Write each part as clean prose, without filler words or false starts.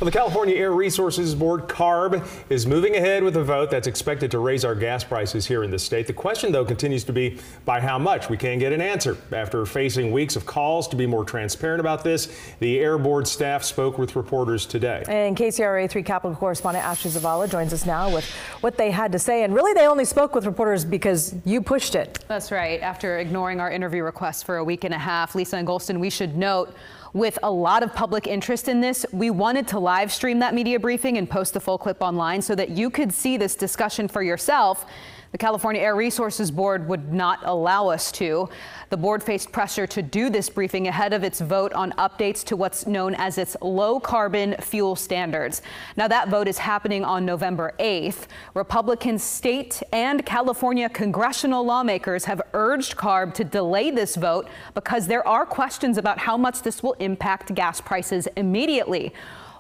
Well, the California Air Resources Board, CARB, is moving ahead with a vote that's expected to raise our gas prices here in the state. The question, though, continues to be by how much. We can't get an answer. After facing weeks of calls to be more transparent about this, the Air Board staff spoke with reporters today. And KCRA 3 Capitol correspondent Ashley Zavala joins us now with what they had to say. And really, they only spoke with reporters because you pushed it. That's right. After ignoring our interview requests for a week and a half, Lisa and Golston, we should note, with a lot of public interest in this, we wanted to live stream that media briefing and post the full clip online so that you could see this discussion for yourself. The California Air Resources Board would not allow us to. The board faced pressure to do this briefing ahead of its vote on updates to what's known as its low carbon fuel standards. Now that vote is happening on November 8th. Republican state and California congressional lawmakers have urged CARB to delay this vote because there are questions about how much this will impact gas prices immediately.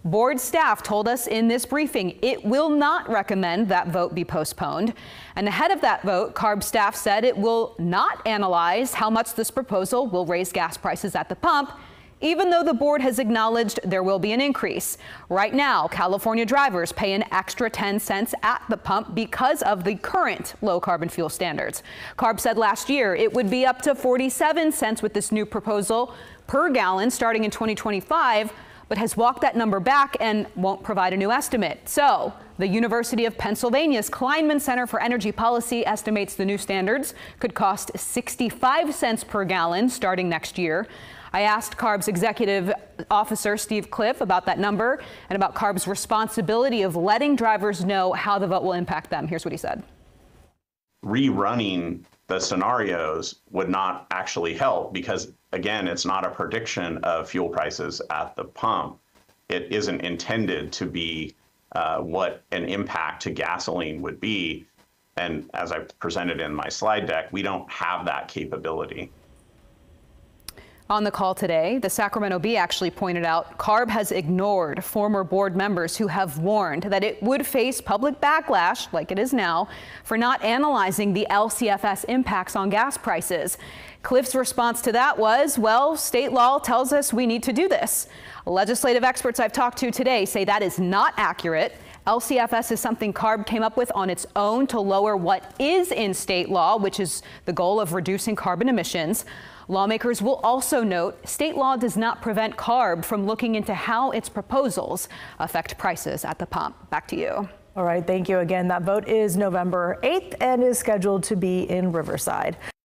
Board staff told us in this briefing it will not recommend that vote be postponed. And ahead of that vote, CARB staff said it will not analyze how much this proposal will raise gas prices at the pump, even though the board has acknowledged there will be an increase. Right now, California drivers pay an extra 10 cents at the pump because of the current low carbon fuel standards. CARB said last year it would be up to 47 cents with this new proposal per gallon starting in 2025. But has walked that number back and won't provide a new estimate. So the University of Pennsylvania's Kleinman Center for Energy Policy estimates the new standards could cost 65 cents per gallon starting next year. I asked CARB's executive officer, Steve Cliff, about that number and about CARB's responsibility of letting drivers know how the vote will impact them. Here's what he said. Rerunning the scenarios would not actually help because, again, it's not a prediction of fuel prices at the pump. It isn't intended to be what an impact to gasoline would be. And as I presented in my slide deck, we don't have that capability. On the call today, the Sacramento Bee actually pointed out CARB has ignored former board members who have warned that it would face public backlash, like it is now, for not analyzing the LCFS impacts on gas prices. Cliff's response to that was, well, state law tells us we need to do this. Legislative experts I've talked to today say that is not accurate. LCFS is something CARB came up with on its own to lower what is in state law, which is the goal of reducing carbon emissions. Lawmakers will also note state law does not prevent CARB from looking into how its proposals affect prices at the pump. Back to you. All right, thank you again. That vote is November 8th and is scheduled to be in Riverside.